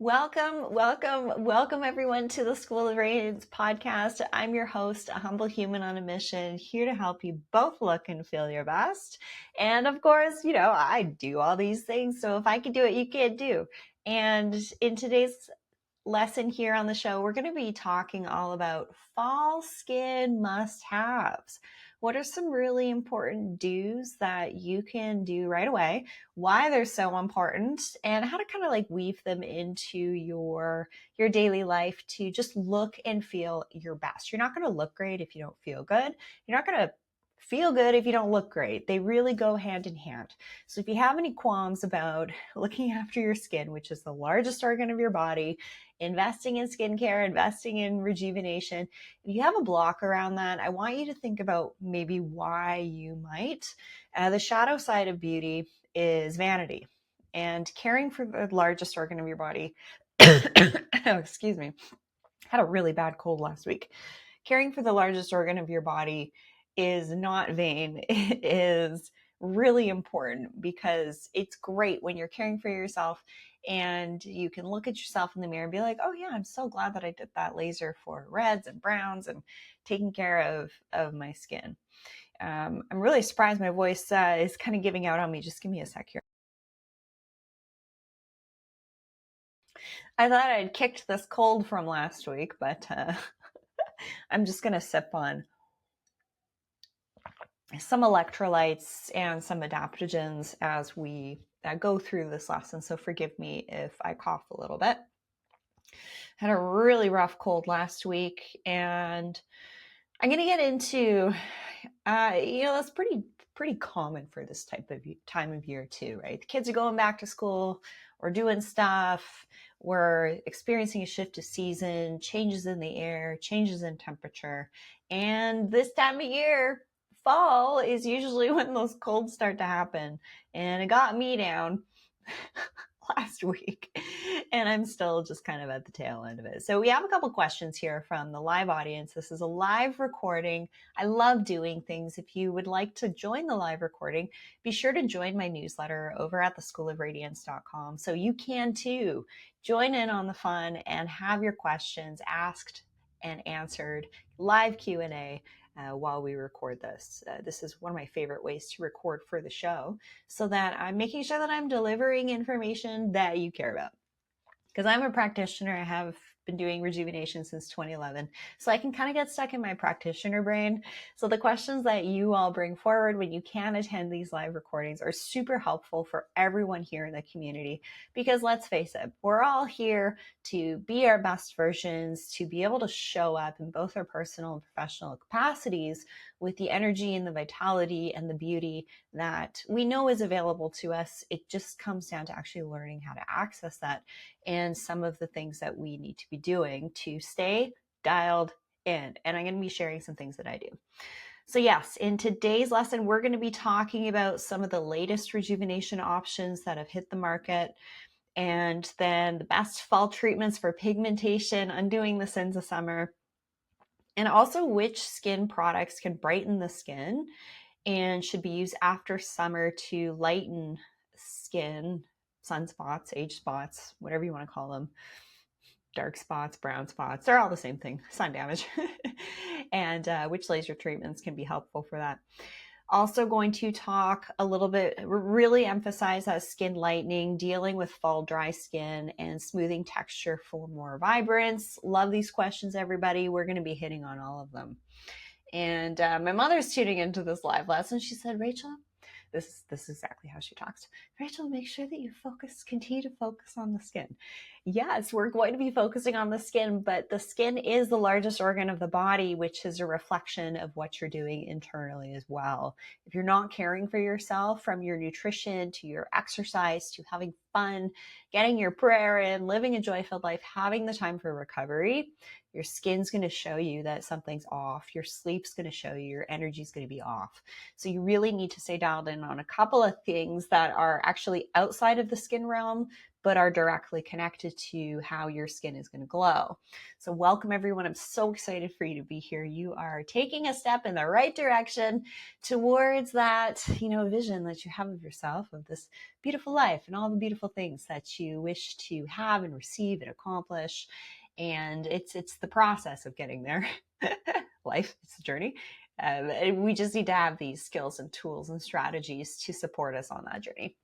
Welcome everyone to the School of Radiance podcast. I'm your host, a humble human on a mission, here to help you both look and feel your best. And of course, I do all these things. So if I can do it, you can do. And in today's lesson here on the show, we're going to be talking all about fall skin must-haves. What are some really important do's that you can do right away, why they're so important, and how to kind of like weave them into your daily life to just look and feel your best. You're not going to look great if you don't feel good. You're not going to feel good if you don't look great. They really go hand in hand. So if you have any qualms about looking after your skin, which is the largest organ of your body, investing in skincare, investing in rejuvenation, if you have a block around that, I want you to think about maybe why you might. The shadow side of beauty is vanity, and caring for the largest organ of your body. Excuse me. Had a really bad cold last week. Caring for the largest organ of your body is not vain. It is really important because it's great when you're caring for yourself and you can look at yourself in the mirror and be like, oh yeah, I'm so glad that I did that laser for reds and browns and taking care of my skin. I'm really surprised my voice is kind of giving out on me. Just give me a sec here. I thought I'd kicked this cold from last week, but I'm just going to sip on some electrolytes and some adaptogens as we go through this lesson. So forgive me if I cough a little bit. Had a really rough cold last week, and I'm going to get into, that's pretty common for this type of time of year too, right? The kids are going back to school, we're doing stuff, we're experiencing a shift of season, changes in the air, changes in temperature. And this time of year, fall, is usually when those colds start to happen. And it got me down last week, and I'm still just kind of at the tail end of it. So we have a couple questions here from the live audience. This is a live recording. I love doing things. If you would like to join the live recording, be sure to join my newsletter over at theschoolofradiance.com so you can too join in on the fun and have your questions asked and answered, live Q&A. While we record this. This is one of my favorite ways to record for the show, so that I'm making sure that I'm delivering information that you care about. Because I'm a practitioner, I have been doing rejuvenation since 2011, so I can kind of get stuck in my practitioner brain. So the questions that you all bring forward when you can attend these live recordings are super helpful for everyone here in the community, because let's face it, we're all here to be our best versions, to be able to show up in both our personal and professional capacities with the energy and the vitality and the beauty that we know is available to us. It just comes down to actually learning how to access that and some of the things that we need to be doing to stay dialed in. And I'm going to be sharing some things that I do. So yes, in today's lesson, we're going to be talking about some of the latest rejuvenation options that have hit the market, and then the best fall treatments for pigmentation, undoing the sins of summer, and also which skin products can brighten the skin and should be used after summer to lighten skin, sunspots, age spots, whatever you want to call them, dark spots, brown spots, they're all the same thing, sun damage, and which laser treatments can be helpful for that. Also going to talk a little bit, really emphasize that skin lightening, dealing with fall dry skin, and smoothing texture for more vibrance. Love these questions, everybody. We're going to be hitting on all of them. And my mother's tuning into this live lesson. She said, Rachel, this is exactly how she talks. Rachel, make sure that you continue to focus on the skin. Yes, we're going to be focusing on the skin, but the skin is the largest organ of the body, which is a reflection of what you're doing internally as well. If you're not caring for yourself, from your nutrition to your exercise to having fun, getting your prayer in, living a joy-filled life, having the time for recovery, your skin's going to show you that something's off. Your sleep's going to show you your energy's going to be off. So you really need to stay dialed in on a couple of things that are actually outside of the skin realm, but are directly connected to how your skin is going to glow. So welcome everyone. I'm so excited for you to be here. You are taking a step in the right direction towards that, vision that you have of yourself, of this beautiful life and all the beautiful things that you wish to have and receive and accomplish. And it's the process of getting there. Life, it's a journey. And we just need to have these skills and tools and strategies to support us on that journey.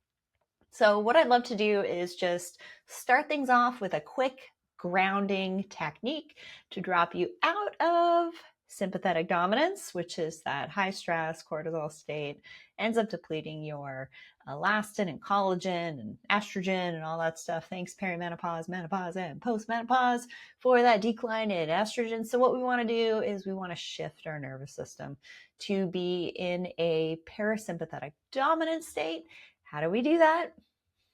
So what I'd love to do is just start things off with a quick grounding technique to drop you out of sympathetic dominance, which is that high stress cortisol state, ends up depleting your elastin and collagen and estrogen and all that stuff. Thanks perimenopause, menopause, and postmenopause for that decline in estrogen. So what we want to do is we want to shift our nervous system to be in a parasympathetic dominant state. How do we do that?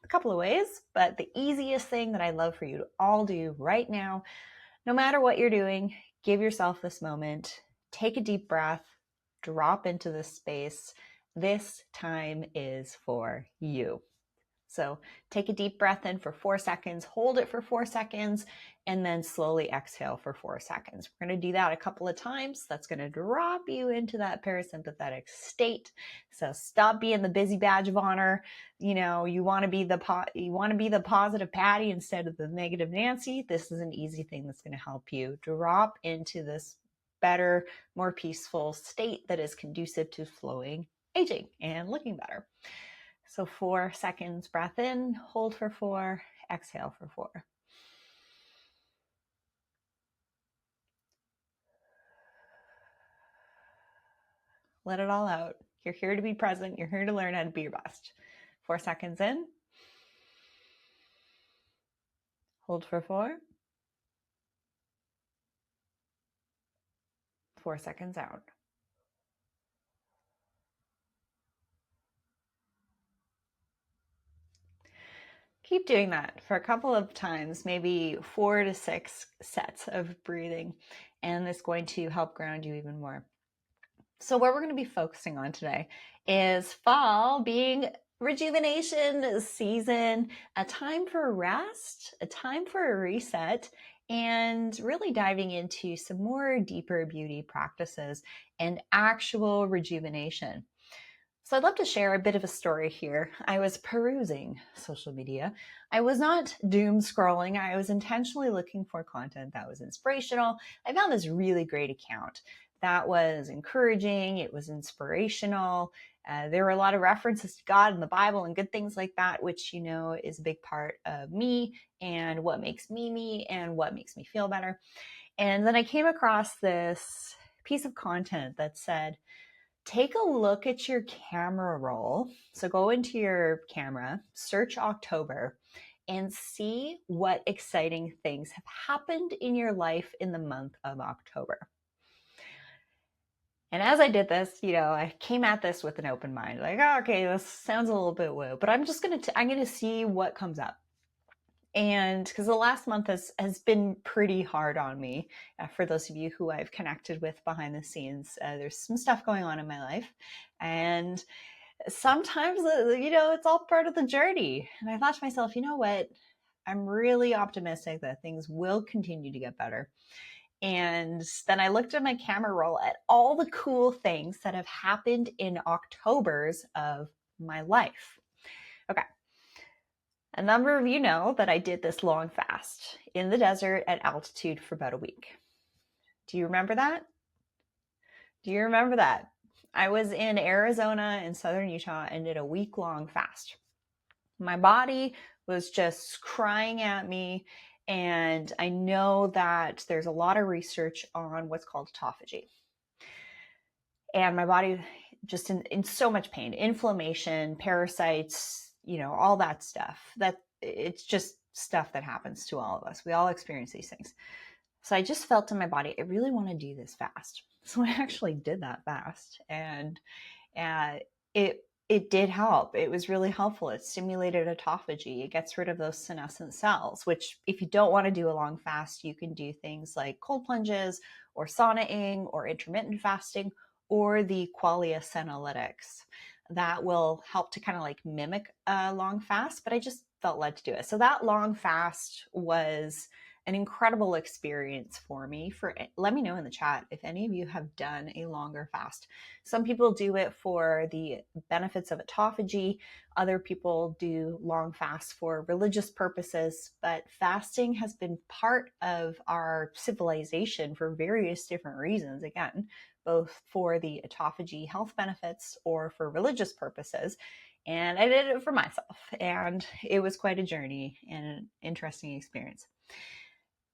A couple of ways, but the easiest thing that I'd love for you to all do right now, no matter what you're doing, give yourself this moment, take a deep breath, drop into this space. This time is for you. So take a deep breath in for 4 seconds, hold it for 4 seconds, and then slowly exhale for 4 seconds. We're going to do that a couple of times. That's going to drop you into that parasympathetic state. So stop being the busy badge of honor. You want to be the positive Patty instead of the negative Nancy. This is an easy thing that's going to help you drop into this better, more peaceful state that is conducive to flowing, aging, and looking better. So 4 seconds, breath in, hold for 4, exhale for 4. Let it all out. You're here to be present. You're here to learn how to be your best. 4 seconds in, hold for 4, 4 seconds out. Keep doing that for a couple of times, maybe 4 to 6 sets of breathing, and it's going to help ground you even more. So what we're going to be focusing on today is fall being rejuvenation season, a time for rest, a time for a reset, and really diving into some more deeper beauty practices and actual rejuvenation. So I'd love to share a bit of a story here. I was perusing social media. I was not doom scrolling. I was intentionally looking for content that was inspirational. I found this really great account that was encouraging. It was inspirational. There were a lot of references to God and the Bible and good things like that, which, is a big part of me and what makes me me and what makes me feel better. And then I came across this piece of content that said, take a look at your camera roll. So go into your camera, search October, and see what exciting things have happened in your life in the month of October. And as I did this, I came at this with an open mind, like, oh, okay, this sounds a little bit woo, but I'm going to see what comes up. And because the last month has been pretty hard on me, for those of you who I've connected with behind the scenes, there's some stuff going on in my life. And sometimes, it's all part of the journey. And I thought to myself, you know what? I'm really optimistic that things will continue to get better. And then I looked at my camera roll at all the cool things that have happened in Octobers of my life. Okay. A number of you know that I did this long fast in the desert at altitude for about a week. Do you remember that? I was in Arizona and southern Utah and did a week-long fast. My body was just crying at me, and I know that there's a lot of research on what's called autophagy. And my body just in so much pain, inflammation, parasites, all that stuff. That it's just stuff that happens to all of us. We all experience these things. So I just felt in my body, I really want to do this fast. So I actually did that fast, and it did help. It was really helpful. It stimulated autophagy. It gets rid of those senescent cells, which if you don't want to do a long fast, you can do things like cold plunges or saunaing or intermittent fasting or the qualia senolytics. That will help to kind of like mimic a long fast, but I just felt led to do it. So that long fast was an incredible experience for me. Let me know in the chat if any of you have done a longer fast. Some people do it for the benefits of autophagy. Other people do long fasts for religious purposes, but fasting has been part of our civilization for various different reasons. Again, both for the autophagy health benefits or for religious purposes. And I did it for myself, and it was quite a journey and an interesting experience.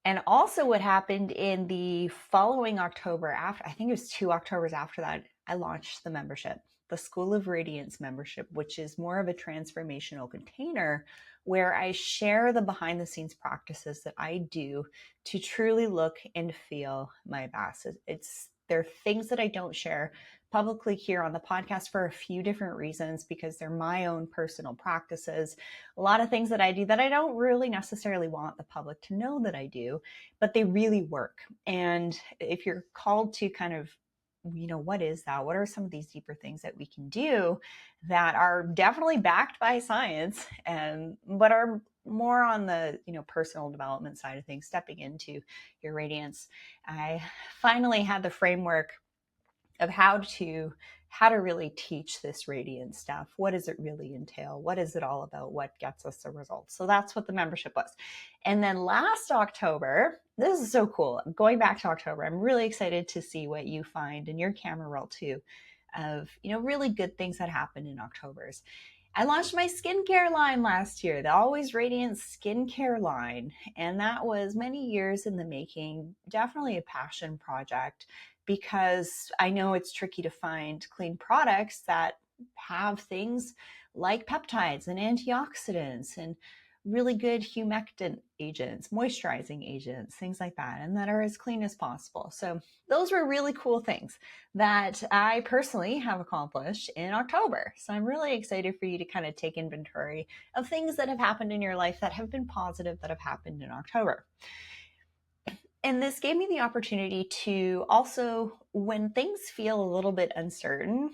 And also what happened in the following October, after, I think it was 2 Octobers after that, I launched the membership, the School of Radiance membership, which is more of a transformational container where I share the behind the scenes practices that I do to truly look and feel my best. There are things that I don't share publicly here on the podcast for a few different reasons, because they're my own personal practices. A lot of things that I do that I don't really necessarily want the public to know that I do, but they really work. And if you're called to kind of, what is that? What are some of these deeper things that we can do that are definitely backed by science, but are more on the personal development side of things, stepping into your radiance? I finally had the framework of how to really teach this radiant stuff. What does it really entail? What is it all about? What gets us the results? So that's what the membership was. And then last October, this is so cool. Going back to October, I'm really excited to see what you find in your camera roll too, of really good things that happened in October's. I launched my skincare line last year, the Always Radiant skincare line. And that was many years in the making, definitely a passion project, because I know it's tricky to find clean products that have things like peptides and antioxidants and really good humectant agents, moisturizing agents, things like that, and that are as clean as possible. So those were really cool things that I personally have accomplished in October. So I'm really excited for you to kind of take inventory of things that have happened in your life that have been positive, that have happened in October. And this gave me the opportunity to also, when things feel a little bit uncertain,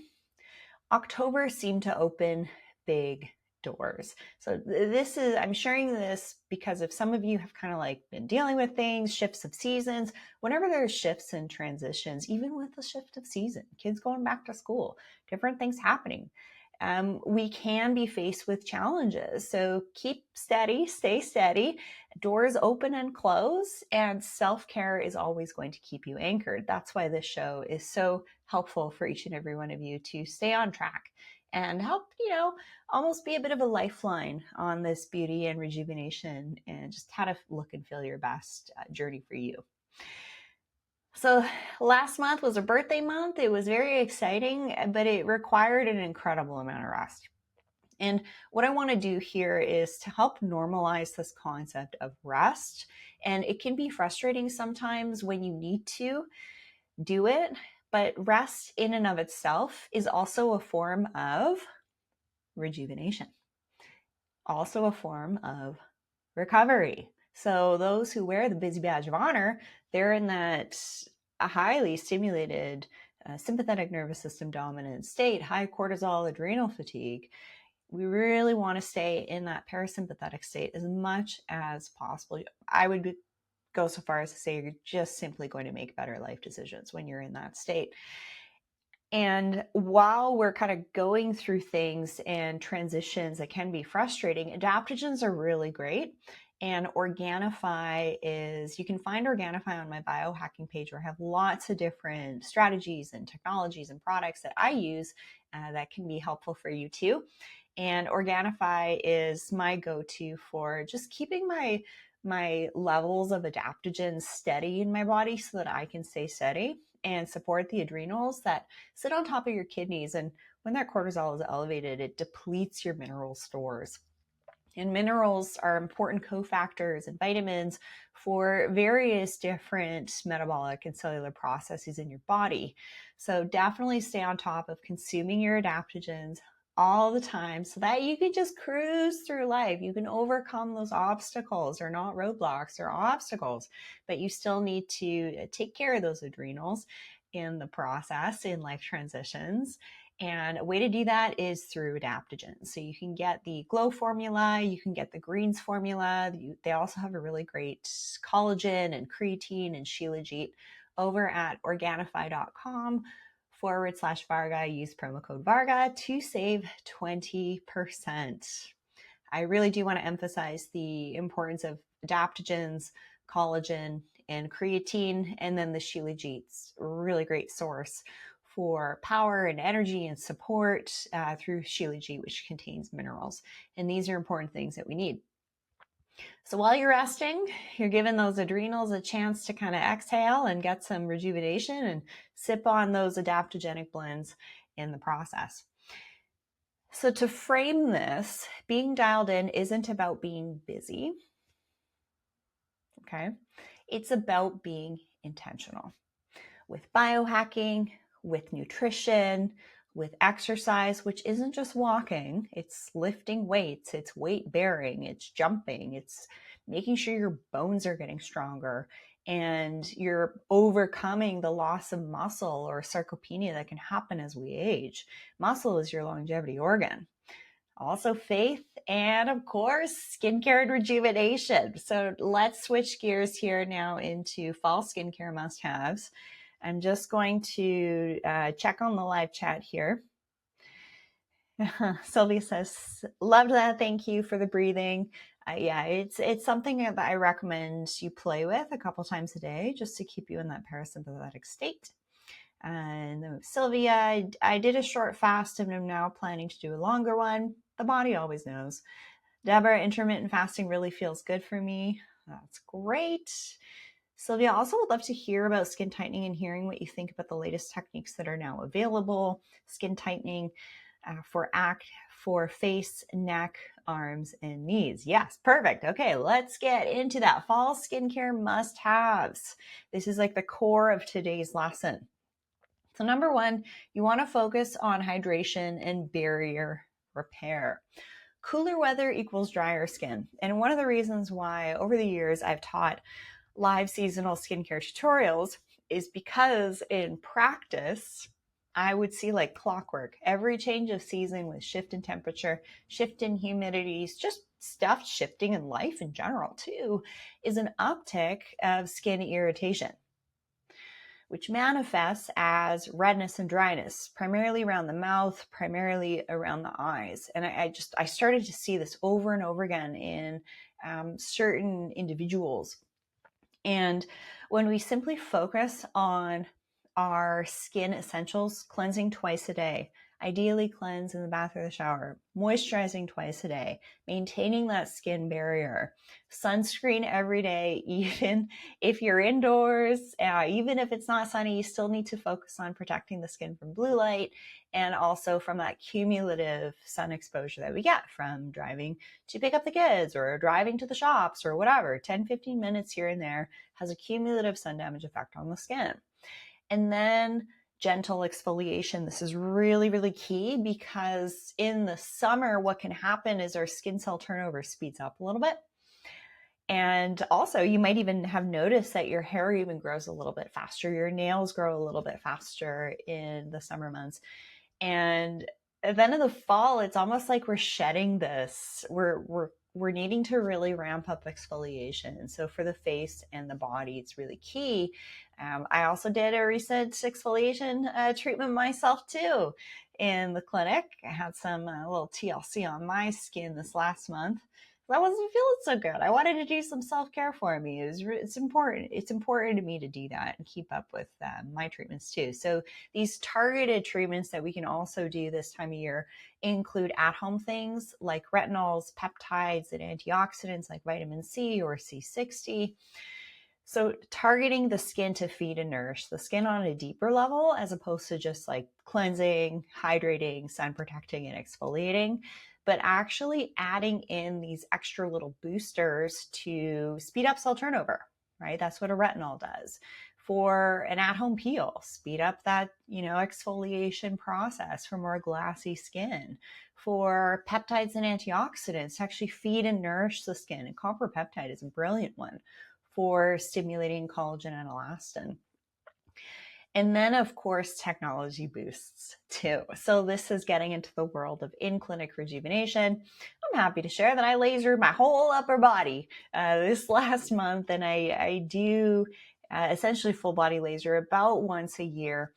October seemed to open big doors. So I'm sharing this because if some of you have kind of like been dealing with things, shifts of seasons, whenever there's shifts and transitions, even with the shift of season, kids going back to school, different things happening, we can be faced with challenges. So keep steady, stay steady, doors open and close, and self-care is always going to keep you anchored. That's why this show is so helpful for each and every one of you to stay on track and help, almost be a bit of a lifeline on this beauty and rejuvenation and just how to look and feel your best journey for you. So last month was a birthday month. It was very exciting, but it required an incredible amount of rest. And what I want to do here is to help normalize this concept of rest. And it can be frustrating sometimes when you need to do it, but rest in and of itself is also a form of rejuvenation, also a form of recovery. So those who wear the busy badge of honor, they're in that highly stimulated sympathetic nervous system dominant state, high cortisol, adrenal fatigue. We really want to stay in that parasympathetic state as much as possible. I would go so far as to say you're just simply going to make better life decisions when you're in that state. And while we're kind of going through things and transitions that can be frustrating, adaptogens are really great. And Organifi you can find Organifi on my biohacking page, where I have lots of different strategies and technologies and products that I use that can be helpful for you too. And Organifi is my go-to for just keeping my levels of adaptogens steady in my body so that I can stay steady and support the adrenals that sit on top of your kidneys. And when that cortisol is elevated, it depletes your mineral stores. And minerals are important cofactors and vitamins for various different metabolic and cellular processes in your body. So definitely stay on top of consuming your adaptogens all the time so that you can just cruise through life. You can overcome those obstacles. They're not roadblocks, they're obstacles, but you still need to take care of those adrenals in the process in life transitions. And a way to do that is through adaptogens. So you can get the Glow formula, you can get the Greens formula. They also have a really great collagen and creatine and shilajit over at Organifi.com/Varga. Use promo code Varga to save 20%. I really do want to emphasize the importance of adaptogens, collagen, and creatine, and then the shilajit's a really great source for power and energy and support through shilajit, which contains minerals. And these are important things that we need. So while you're resting, you're giving those adrenals a chance to kind of exhale and get some rejuvenation and sip on those adaptogenic blends in the process. So to frame this, being dialed in isn't about being busy, okay? It's about being intentional with biohacking, with nutrition, with exercise, which isn't just walking, it's lifting weights, it's weight bearing, it's jumping, it's making sure your bones are getting stronger and you're overcoming the loss of muscle or sarcopenia that can happen as we age. Muscle is your longevity organ. Also faith, and of course, skincare and rejuvenation. So let's switch gears here now into fall skincare must-haves. I'm just going to check on the live chat here. Sylvia says, loved that. Thank you for the breathing. Yeah, it's something that I recommend you play with a couple times a day just to keep you in that parasympathetic state. And Sylvia, I did a short fast and I'm now planning to do a longer one. The body always knows. Deborah, intermittent fasting really feels good for me. That's great. Sylvia, also would love to hear about skin tightening and hearing what you think about the latest techniques that are now available. Skin tightening for face, neck, arms, and knees. Yes, perfect. Okay, let's get into that. Fall skincare must-haves. This is like the core of today's lesson. So number one, you want to focus on hydration and barrier repair. Cooler weather equals drier skin. And one of the reasons why over the years I've taught live seasonal skincare tutorials is because in practice, I would see like clockwork. Every change of season with shift in temperature, shift in humidities, just stuff shifting in life in general too, is an uptick of skin irritation, which manifests as redness and dryness, primarily around the mouth, primarily around the eyes. And I started to see this over and over again in certain individuals. And when we simply focus on our skin essentials, cleansing twice a day, ideally cleanse in the bath or the shower, moisturizing twice a day, maintaining that skin barrier, sunscreen every day, even if you're indoors, even if it's not sunny, you still need to focus on protecting the skin from blue light and also from that cumulative sun exposure that we get from driving to pick up the kids or driving to the shops or whatever. 10-15 minutes here and there has a cumulative sun damage effect on the skin. And then gentle exfoliation. This is really, really key because in the summer, what can happen is our skin cell turnover speeds up a little bit. And also you might even have noticed that your hair even grows a little bit faster. Your nails grow a little bit faster in the summer months. And then in the fall, it's almost like we're shedding this. We're needing to really ramp up exfoliation. So for the face and the body, it's really key. I also did a recent exfoliation treatment myself too in the clinic. I had some little TLC on my skin this last month. I wasn't feeling so good. I wanted to do some self-care for me. It's important. It's important to me to do that and keep up with my treatments too. So these targeted treatments that we can also do this time of year include at-home things like retinols, peptides, and antioxidants like vitamin C or C60. So targeting the skin to feed and nourish the skin on a deeper level, as opposed to just like cleansing, hydrating, sun protecting, and exfoliating, but actually adding in these extra little boosters to speed up cell turnover, right? That's what a retinol does. For an at-home peel, speed up that, exfoliation process for more glassy skin. For peptides and antioxidants to actually feed and nourish the skin. And copper peptide is a brilliant one for stimulating collagen and elastin. And then, of course, technology boosts too. So this is getting into the world of in-clinic rejuvenation. I'm happy to share that I lasered my whole upper body this last month, and I do essentially full body laser about once a year.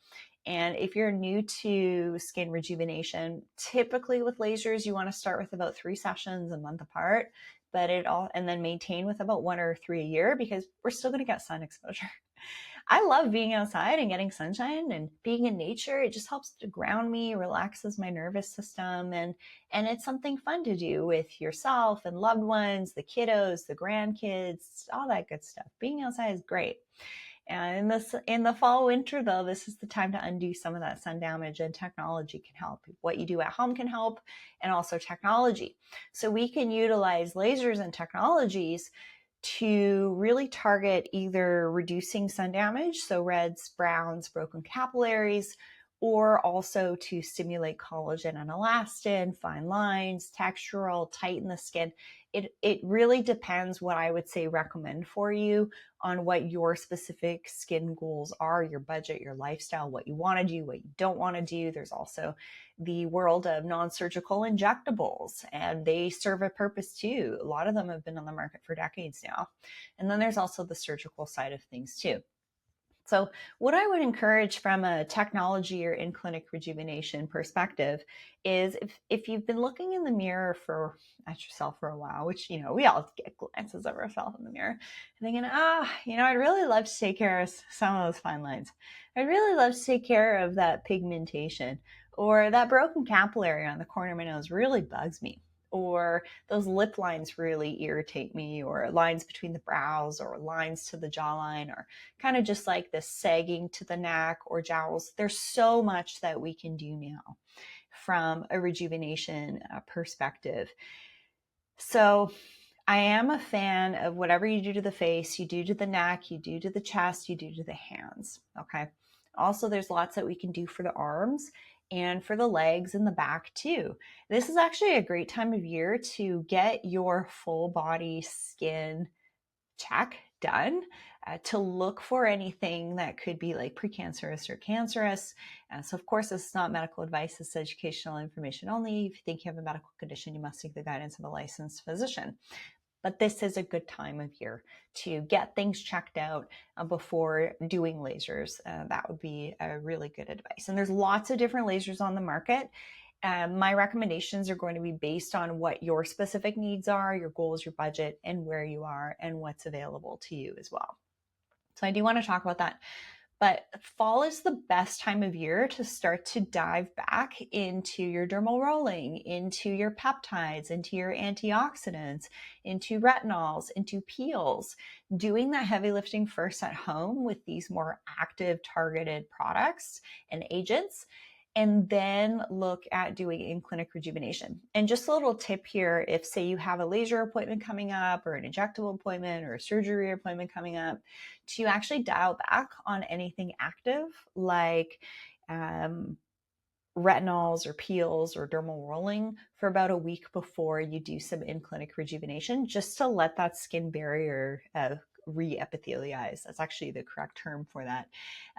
And if you're new to skin rejuvenation, typically with lasers, you want to start with about 3 sessions a month apart, and then maintain with about 1 or 3 a year, because we're still going to get sun exposure. I love being outside and getting sunshine and being in nature. It just helps to ground me, relaxes my nervous system, and it's something fun to do with yourself and loved ones, the kiddos, the grandkids, all that good stuff. Being outside is great. And in the fall, winter, though, this is the time to undo some of that sun damage, and technology can help. What you do at home can help, and also technology. So we can utilize lasers and technologies to really target either reducing sun damage, so reds, browns, broken capillaries, or also to stimulate collagen and elastin, fine lines, textural, tighten the skin. It really depends what I would say recommend for you on what your specific skin goals are, your budget, your lifestyle, what you want to do, what you don't want to do. There's also the world of non-surgical injectables, and they serve a purpose too. A lot of them have been on the market for decades now. And then there's also the surgical side of things too. So what I would encourage from a technology or in-clinic rejuvenation perspective is if you've been looking in the mirror at yourself for a while, which, we all get glances of ourselves in the mirror, thinking, I'd really love to take care of some of those fine lines. I'd really love to take care of that pigmentation, or that broken capillary on the corner of my nose really bugs me, or those lip lines really irritate me, or lines between the brows, or lines to the jawline, or kind of just like this sagging to the neck or jowls. There's so much that we can do now from a rejuvenation perspective. So I am a fan of whatever you do to the face, you do to the neck, you do to the chest, you do to the hands. Okay. Also, there's lots that we can do for the arms and for the legs and the back too. This is actually a great time of year to get your full body skin check done, to look for anything that could be like precancerous or cancerous. So of course, this is not medical advice, it's educational information only. If you think you have a medical condition, you must seek the guidance of a licensed physician. But this is a good time of year to get things checked out before doing lasers. That would be a really good advice. And there's lots of different lasers on the market. My recommendations are going to be based on what your specific needs are, your goals, your budget, and where you are and what's available to you as well. So I do want to talk about that. But fall is the best time of year to start to dive back into your dermal rolling, into your peptides, into your antioxidants, into retinols, into peels, doing that heavy lifting first at home with these more active targeted products and agents, and then look at doing in-clinic rejuvenation. And just a little tip here, if say you have a laser appointment coming up, or an injectable appointment, or a surgery appointment coming up, to actually dial back on anything active like retinols or peels or dermal rolling for about a week before you do some in-clinic rejuvenation, just to let that skin barrier re-epithelialize. That's actually the correct term for that,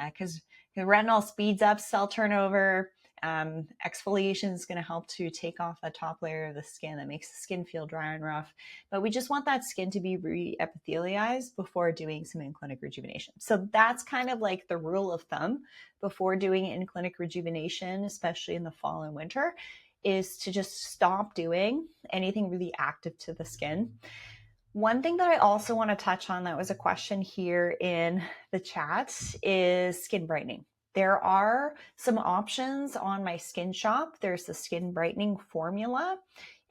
because the retinol speeds up cell turnover. Exfoliation is going to help to take off that top layer of the skin that makes the skin feel dry and rough. But we just want that skin to be re-epithelialized before doing some in-clinic rejuvenation. So that's kind of like the rule of thumb before doing in-clinic rejuvenation, especially in the fall and winter, is to just stop doing anything really active to the skin. One thing that I also want to touch on, that was a question here in the chat, is skin brightening. There are some options on my skin shop. There's the skin brightening formula.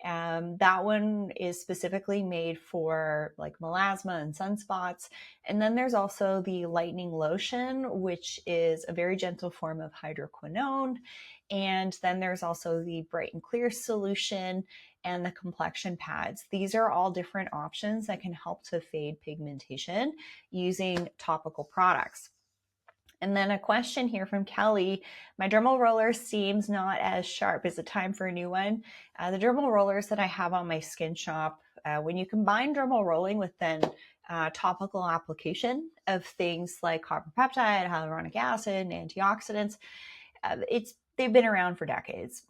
That one is specifically made for like melasma and sunspots. And then there's also the lightening lotion, which is a very gentle form of hydroquinone. And then there's also the bright and clear solution and the complexion pads. These are all different options that can help to fade pigmentation using topical products. And then a question here from Kelly. My dermal roller seems not as sharp. Is it time for a new one? The dermal rollers that I have on my skin shop, when you combine dermal rolling with then topical application of things like copper peptide, hyaluronic acid, and antioxidants. They've been around for decades.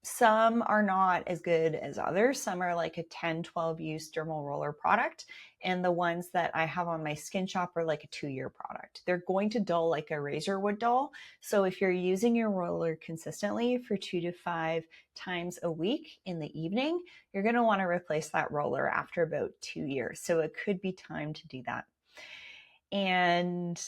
Some are not as good as others. Some are like a 10, 12 use dermal roller product. And the ones that I have on my skin shop are like a 2-year product. They're going to dull like a razor would dull. So if you're using your roller consistently for 2 to 5 times a week in the evening, you're going to want to replace that roller after about 2 years. So it could be time to do that. And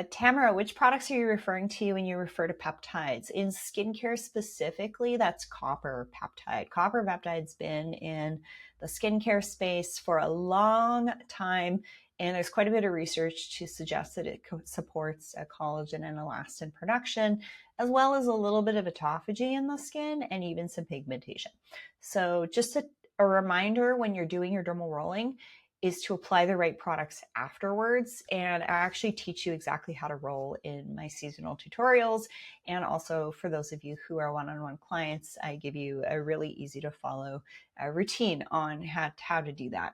Tamara, which products are you referring to when you refer to peptides? In skincare specifically, that's copper peptide. Copper peptide's been in the skincare space for a long time, and there's quite a bit of research to suggest that it supports collagen and elastin production, as well as a little bit of autophagy in the skin and even some pigmentation. So just a reminder when you're doing your dermal rolling is to apply the right products afterwards. And I actually teach you exactly how to roll in my seasonal tutorials. And also for those of you who are one-on-one clients, I give you a really easy to follow routine on how to do that.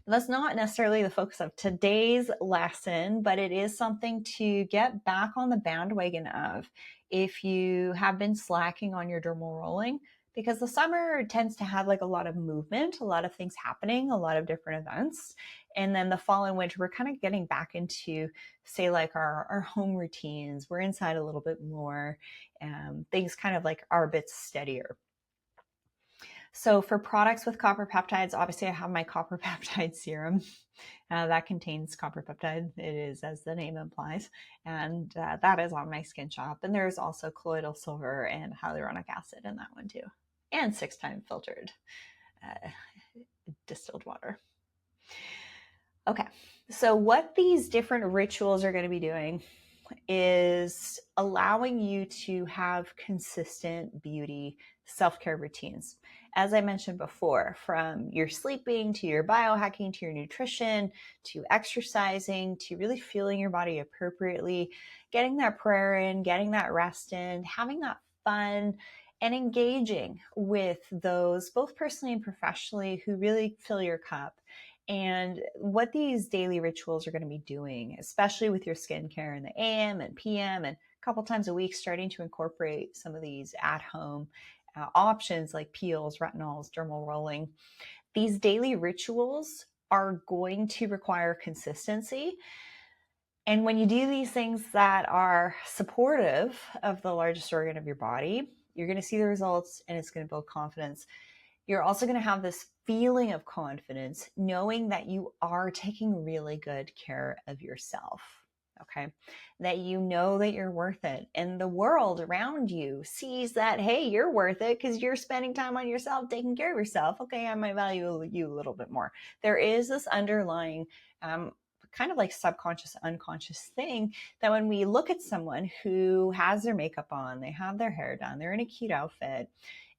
And that's not necessarily the focus of today's lesson, but it is something to get back on the bandwagon of if you have been slacking on your dermal rolling, because the summer tends to have like a lot of movement, a lot of things happening, a lot of different events. And then the fall and winter, we're kind of getting back into, say, like our home routines. We're inside a little bit more. Things kind of like are a bit steadier. So for products with copper peptides, obviously I have my copper peptide serum. That contains copper peptide. It is, as the name implies. And that is on my skin shop. And there's also colloidal silver and hyaluronic acid in that one too. And 6-time filtered distilled water. Okay, so what these different rituals are going to be doing is allowing you to have consistent beauty self-care routines. As I mentioned before, from your sleeping to your biohacking to your nutrition to exercising to really feeling your body appropriately, getting that prayer in, getting that rest in, having that fun, and engaging with those both personally and professionally who really fill your cup. And what these daily rituals are going to be doing, especially with your skincare in the AM and PM and a couple times a week, starting to incorporate some of these at-home options like peels, retinols, dermal rolling. These daily rituals are going to require consistency. And when you do these things that are supportive of the largest organ of your body, you're going to see the results and it's going to build confidence. You're also going to have this feeling of confidence, knowing that you are taking really good care of yourself, okay? That you know that you're worth it. And the world around you sees that, hey, you're worth it because you're spending time on yourself, taking care of yourself. Okay, I might value you a little bit more. There is this underlying kind of like subconscious, unconscious thing that when we look at someone who has their makeup on, they have their hair done, they're in a cute outfit,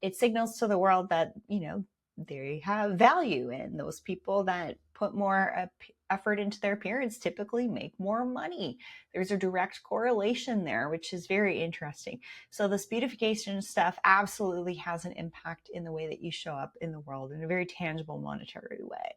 it signals to the world that, you know, they have value, and those people that put more effort into their appearance typically make more money. There's a direct correlation there, which is very interesting. So this beautification stuff absolutely has an impact in the way that you show up in the world in a very tangible, monetary way.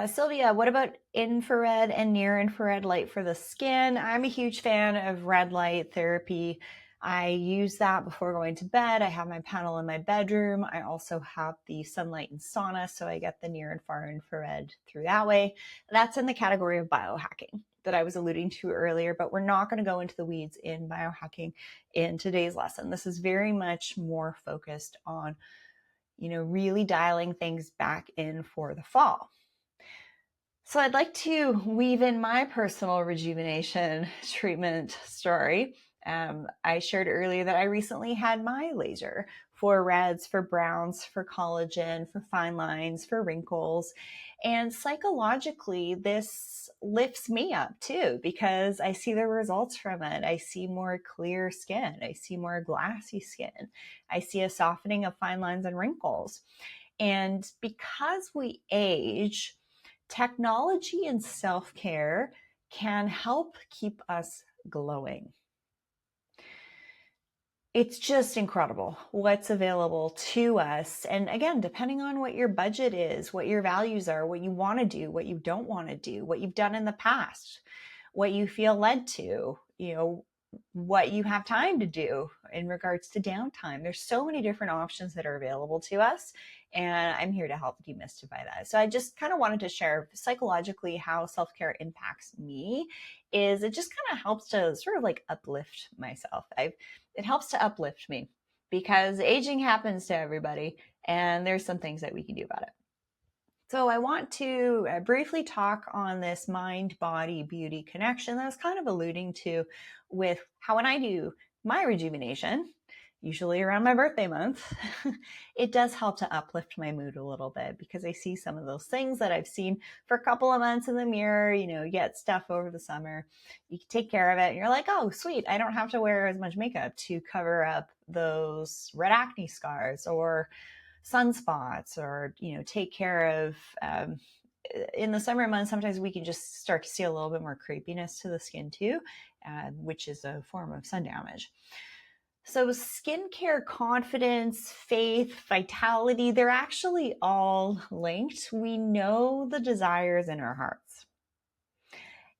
Sylvia, what about infrared and near infrared light for the skin? I'm a huge fan of red light therapy. I use that before going to bed. I have my panel in my bedroom. I also have the sunlight and sauna, so I get the near and far infrared through that way. That's in the category of biohacking that I was alluding to earlier, but we're not going to go into the weeds in biohacking in today's lesson. This is very much more focused on, you know, really dialing things back in for the fall. So I'd like to weave in my personal rejuvenation treatment story. I shared earlier that I recently had my laser for reds, for browns, for collagen, for fine lines, for wrinkles. And psychologically, this lifts me up too, because I see the results from it. I see more clear skin. I see more glassy skin. I see a softening of fine lines and wrinkles. And because we age, technology and self-care can help keep us glowing. it's just incredible what's available to us. And again, depending on what your budget is, what your values are, what you want to do, what you don't want to do, what you've done in the past, what you feel led to, what you have time to do in regards to downtime. There's so many different options that are available to us. And I'm here to help demystify that. So I just kind of wanted to share psychologically how self-care impacts me is it just kind of helps to sort of like uplift myself. It helps to uplift me because aging happens to everybody and there's some things that we can do about it. So I want to briefly talk on this mind-body beauty connection that I was kind of alluding to with how when I do my rejuvenation, usually around my birthday month, it does help to uplift my mood a little bit because I see some of those things that I've seen for a couple of months in the mirror. You get stuff over the summer, you can take care of it, and you're like, oh, sweet, I don't have to wear as much makeup to cover up those red acne scars or sunspots or take care of in the summer months. Sometimes we can just start to see a little bit more creepiness to the skin too, which is a form of sun damage. So skincare, confidence, faith, vitality, they're actually all linked. We know the desires in our hearts,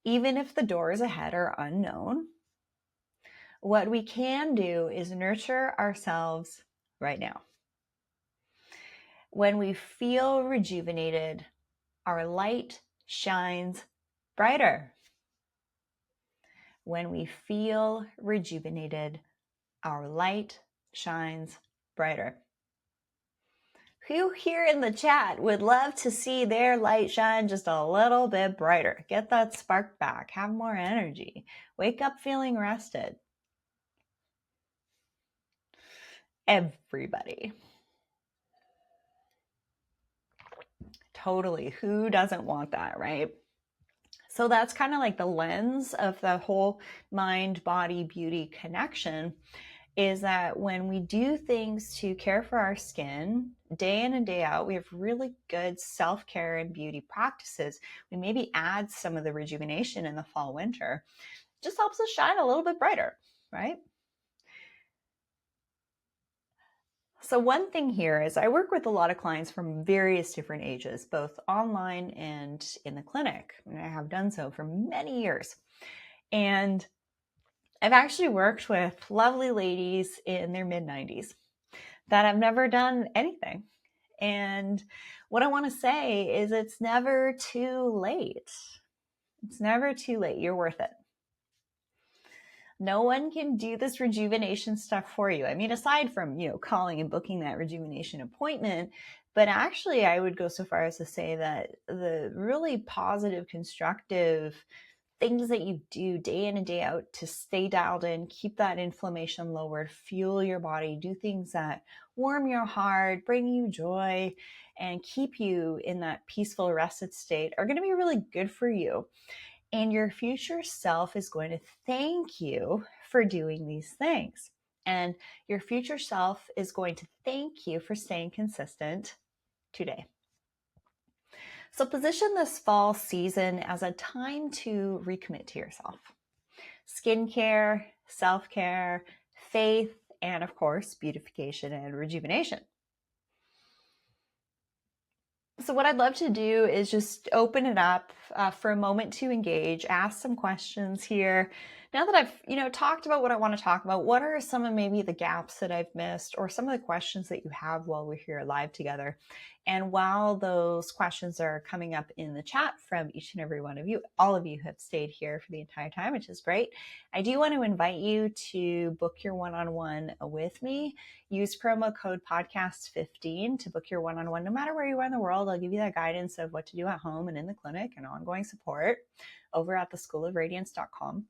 even if the doors ahead are unknown. What we can do is nurture ourselves right now. When we feel rejuvenated, our light shines brighter. When we feel rejuvenated, our light shines brighter. Who here in the chat would love to see their light shine just a little bit brighter? Get that spark back, have more energy, wake up feeling rested. Everybody. Totally. Who doesn't want that, right? So that's kind of like the lens of the whole mind, body, beauty connection, is that when we do things to care for our skin day in and day out, we have really good self-care and beauty practices. We maybe add some of the rejuvenation in the fall, winter. It just helps us shine a little bit brighter, right? So one thing here is I work with a lot of clients from various different ages, both online and in the clinic. And I have done so for many years. And I've actually worked with lovely ladies in their mid-90s that have never done anything. And what I want to say is it's never too late. It's never too late. You're worth it. No one can do this rejuvenation stuff for you. I mean, aside from, calling and booking that rejuvenation appointment, but actually I would go so far as to say that the really positive, constructive things that you do day in and day out to stay dialed in, keep that inflammation lowered, fuel your body, do things that warm your heart, bring you joy, and keep you in that peaceful, rested state are going to be really good for you. And your future self is going to thank you for doing these things. And your future self is going to thank you for staying consistent today. So position this fall season as a time to recommit to yourself. Skincare, self-care, faith, and of course, beautification and rejuvenation. So what I'd love to do is just open it up for a moment to engage, ask some questions here. Now that I've, talked about what I want to talk about, what are some of maybe the gaps that I've missed or some of the questions that you have while we're here live together? And while those questions are coming up in the chat from each and every one of you, all of you have stayed here for the entire time, which is great. I do want to invite you to book your one-on-one with me. Use promo code podcast15 to book your one-on-one. No matter where you are in the world, I'll give you that guidance of what to do at home and in the clinic and ongoing support over at the schoolofradiance.com.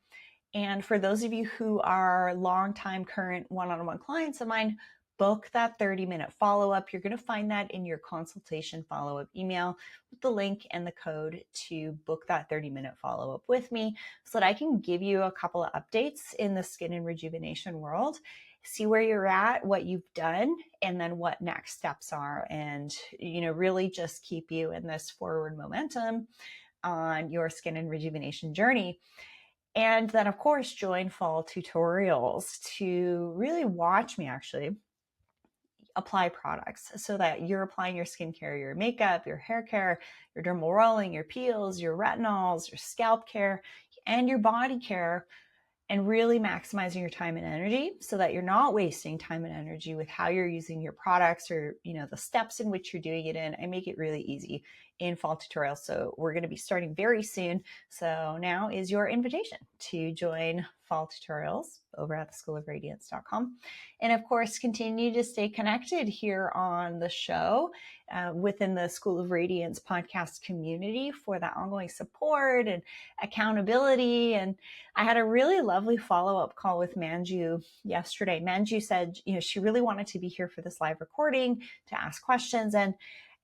And for those of you who are longtime current one-on-one clients of mine, book that 30-minute follow-up. You're going to find that in your consultation follow-up email with the link and the code to book that 30-minute follow-up with me so that I can give you a couple of updates in the skin and rejuvenation world, see where you're at, what you've done, and then what next steps are, and really just keep you in this forward momentum on your skin and rejuvenation journey. And then, of course, join fall tutorials to really watch me actually apply products so that you're applying your skincare, your makeup, your hair care, your dermal rolling, your peels, your retinols, your scalp care, and your body care, and really maximizing your time and energy so that you're not wasting time and energy with how you're using your products or, the steps in which you're doing it in. I make it really easy in fall tutorials. So we're going to be starting very soon. So now is your invitation to join fall tutorials over at the schoolofradiance.com. And of course, continue to stay connected here on the show within the School of Radiance podcast community for that ongoing support and accountability. And I had a really lovely follow-up call with Manju yesterday. Manju said, she really wanted to be here for this live recording to ask questions.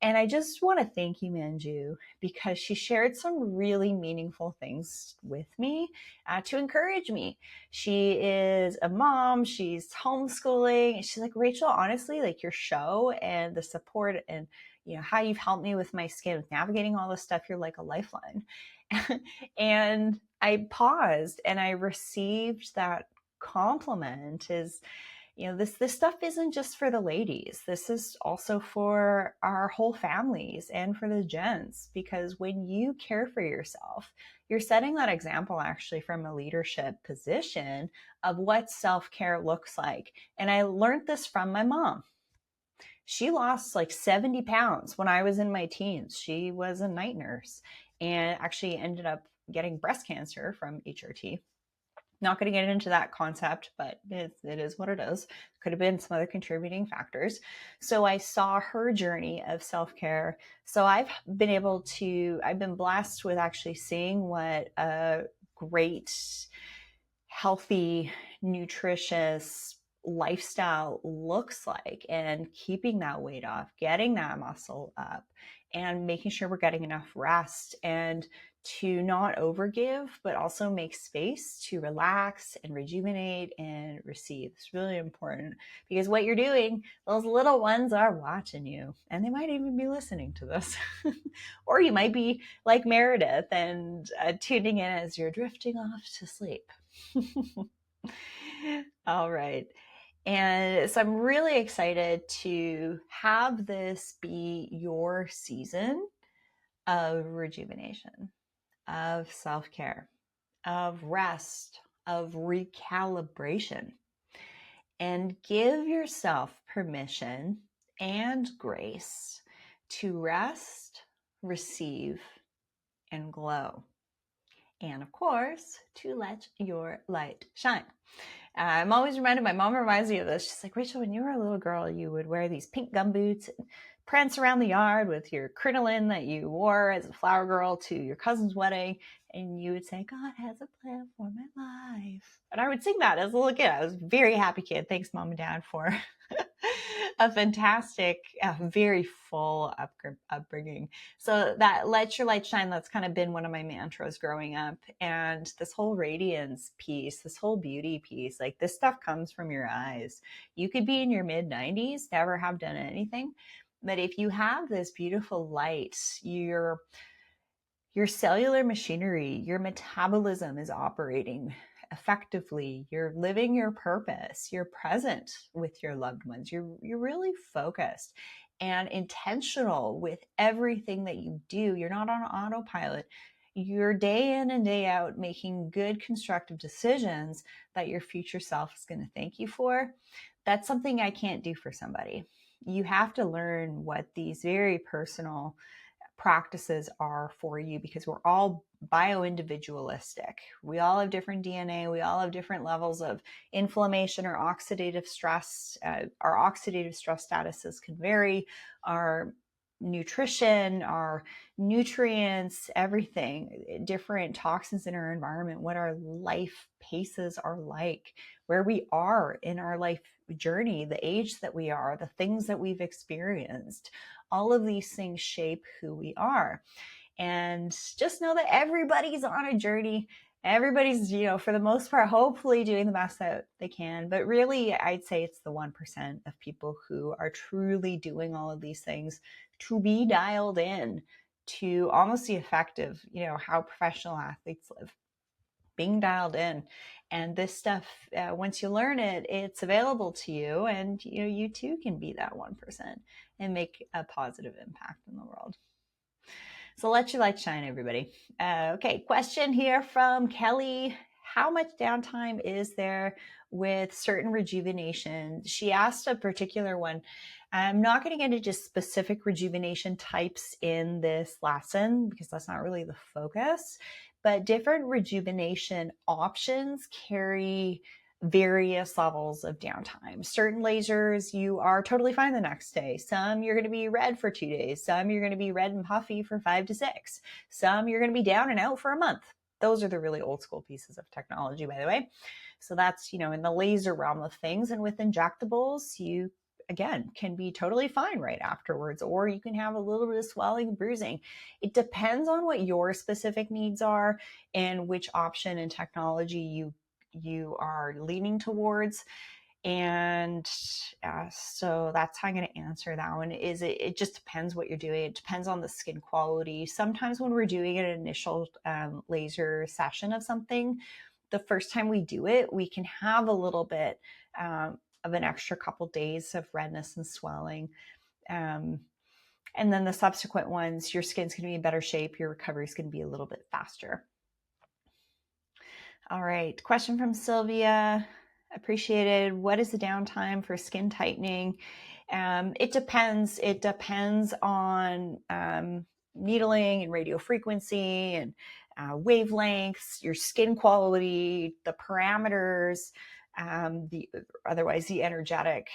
And I just want to thank you, Manju, because she shared some really meaningful things with me to encourage me. She is a mom. She's homeschooling. She's like, Rachel, honestly, like your show and the support and how you've helped me with my skin, with navigating all this stuff, you're like a lifeline. And I paused and I received that compliment is, this stuff isn't just for the ladies. This is also for our whole families and for the gents, because when you care for yourself, you're setting that example actually from a leadership position of what self-care looks like. And I learned this from my mom. She lost like 70 pounds when I was in my teens. She was a night nurse and actually ended up getting breast cancer from HRT. Not going to get into that concept, but it is what it is. Could have been some other contributing factors. So I saw her journey of self-care. So I've been blessed with actually seeing what a great, healthy, nutritious lifestyle looks like, and keeping that weight off, getting that muscle up, and making sure we're getting enough rest, and to not overgive, but also make space to relax and rejuvenate and receive. It's really important, because what you're doing, those little ones are watching you, and they might even be listening to this. Or you might be like Meredith and tuning in as you're drifting off to sleep. All right. And so I'm really excited to have this be your season of rejuvenation, of self-care, of rest, of recalibration. And give yourself permission and grace to rest, receive, and glow. And of course, to let your light shine. I'm always reminded, my mom reminds me of this. She's like, Rachel, when you were a little girl, you would wear these pink gumboots and prance around the yard with your crinoline that you wore as a flower girl to your cousin's wedding. And you would say, God has a plan for my life. And I would sing that as a little kid. I was a very happy kid. Thanks, Mom and Dad, for a fantastic, very full upbringing. So that let your light shine, that's kind of been one of my mantras growing up. And this whole radiance piece, this whole beauty piece, like this stuff comes from your eyes. You could be in your mid 90s, never have done anything. But if you have this beautiful light, your cellular machinery, your metabolism is operating effectively. You're living your purpose. You're present with your loved ones. You're really focused and intentional with everything that you do. You're not on autopilot. You're day in and day out making good, constructive decisions that your future self is going to thank you for. That's something I can't do for somebody. You have to learn what these very personal practices are for you, because we're all bio-individualistic. We all have different DNA. We all have different levels of inflammation or oxidative stress. Our oxidative stress statuses can vary. Our nutrition, our nutrients, everything, different toxins in our environment, what our life paces are like, where we are in our life journey, the age that we are, the things that we've experienced. All of these things shape who we are. And just know that everybody's on a journey. Everybody's, for the most part, hopefully doing the best that they can. But really, I'd say it's the 1% of people who are truly doing all of these things to be dialed in to almost the effect of, how professional athletes live. being dialed in. And this stuff, once you learn it, it's available to you, and you too can be that 1% and make a positive impact in the world. So let your light shine, everybody. Okay, question here from Kelly. How much downtime is there with certain rejuvenation? She asked a particular one. I'm not going to get into just specific rejuvenation types in this lesson because that's not really the focus, but different rejuvenation options carry various levels of downtime. Certain lasers, you are totally fine the next day. Some you're going to be red for 2 days. Some you're going to be red and puffy for 5 to 6. Some you're going to be down and out for a month. Those are the really old school pieces of technology, by the way. So that's, in the laser realm of things. And with injectables, you again can be totally fine right afterwards, or you can have a little bit of swelling and bruising. It depends on what your specific needs are and which option and technology you are leaning towards. And so that's how I'm going to answer that one. It just depends what you're doing. It depends on the skin quality. Sometimes when we're doing an initial laser session of something, the first time we do it, we can have a little bit of an extra couple days of redness and swelling. And then the subsequent ones, your skin's going to be in better shape. Your recovery is going to be a little bit faster. All right. Question from Sylvia. Appreciated. What is the downtime for skin tightening? It depends. It depends on needling and radio frequency and wavelengths, your skin quality, the parameters, the energetic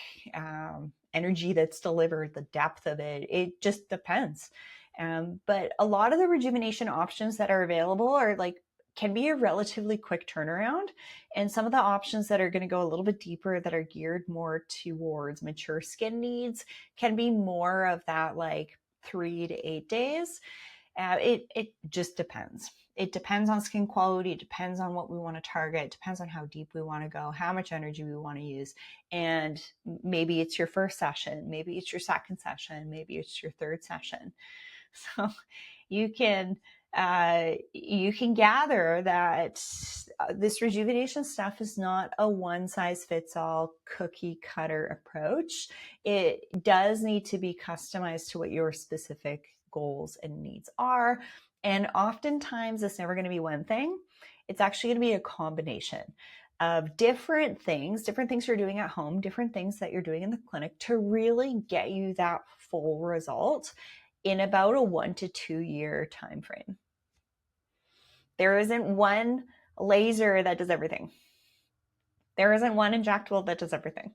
energy that's delivered, the depth of it. It just depends. But a lot of the rejuvenation options that are available are can be a relatively quick turnaround. And some of the options that are going to go a little bit deeper, that are geared more towards mature skin needs, can be more of that 3 to 8 days. It just depends. It depends on skin quality. It depends on what we want to target. It depends on how deep we want to go, how much energy we want to use. And maybe it's your first session. Maybe it's your second session. Maybe it's your third session. So you can gather that this rejuvenation stuff is not a one-size-fits-all cookie-cutter approach. It does need to be customized to what your specific goals and needs are. And oftentimes it's never going to be one thing. It's actually going to be a combination of different things you're doing at home, different things that you're doing in the clinic to really get you that full result in about a 1 to 2 year time frame. There isn't one laser that does everything. There isn't one injectable that does everything.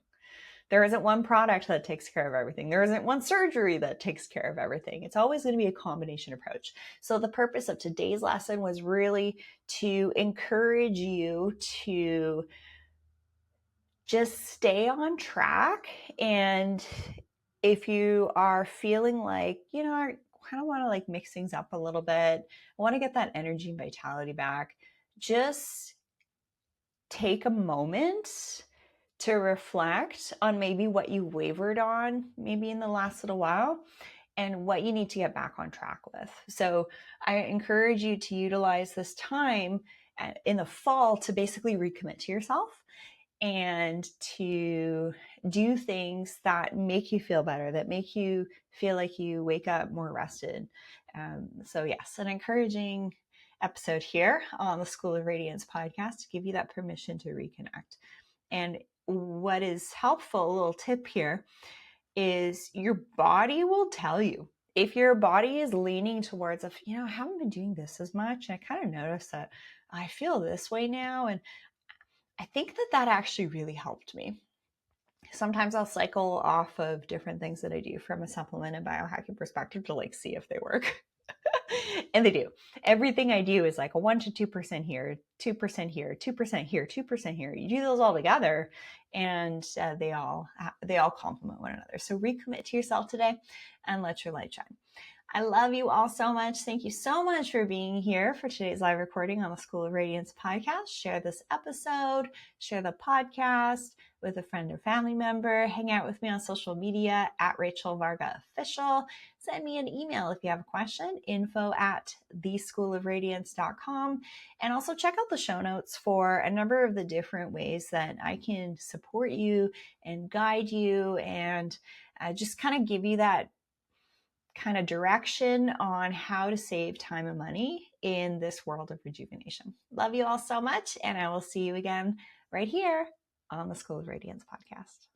There isn't one product that takes care of everything. There isn't one surgery that takes care of everything. It's always going to be a combination approach. So the purpose of today's lesson was really to encourage you to just stay on track. And if you are feeling I kind of want to mix things up a little bit, I want to get that energy and vitality back, just take a moment to reflect on maybe what you wavered on maybe in the last little while and what you need to get back on track with. So I encourage you to utilize this time in the fall to basically recommit to yourself and to do things that make you feel better, that make you feel like you wake up more rested. So yes, an encouraging episode here on the School of Radiance podcast to give you that permission to reconnect. And what is helpful, a little tip here, is your body will tell you. If your body is leaning towards, I haven't been doing this as much, and I kind of noticed that I feel this way now, and I think that actually really helped me. Sometimes I'll cycle off of different things that I do from a supplement and biohacking perspective to see if they work. And they do. Everything I do is a 1 to 2% here, 2% here, 2% here, 2% here. You do those all together and they all complement one another. So recommit to yourself today and let your light shine. I love you all so much. Thank you so much for being here for today's live recording on the School of Radiance podcast. Share this episode, share the podcast with a friend or family member. Hang out with me on social media at Rachel Varga Official. Send me an email if you have a question, info@theschoolofradiance.com. And also check out the show notes for a number of the different ways that I can support you and guide you and just kind of give you that kind of direction on how to save time and money in this world of rejuvenation. Love you all so much, and I will see you again right here on the School of Radiance podcast.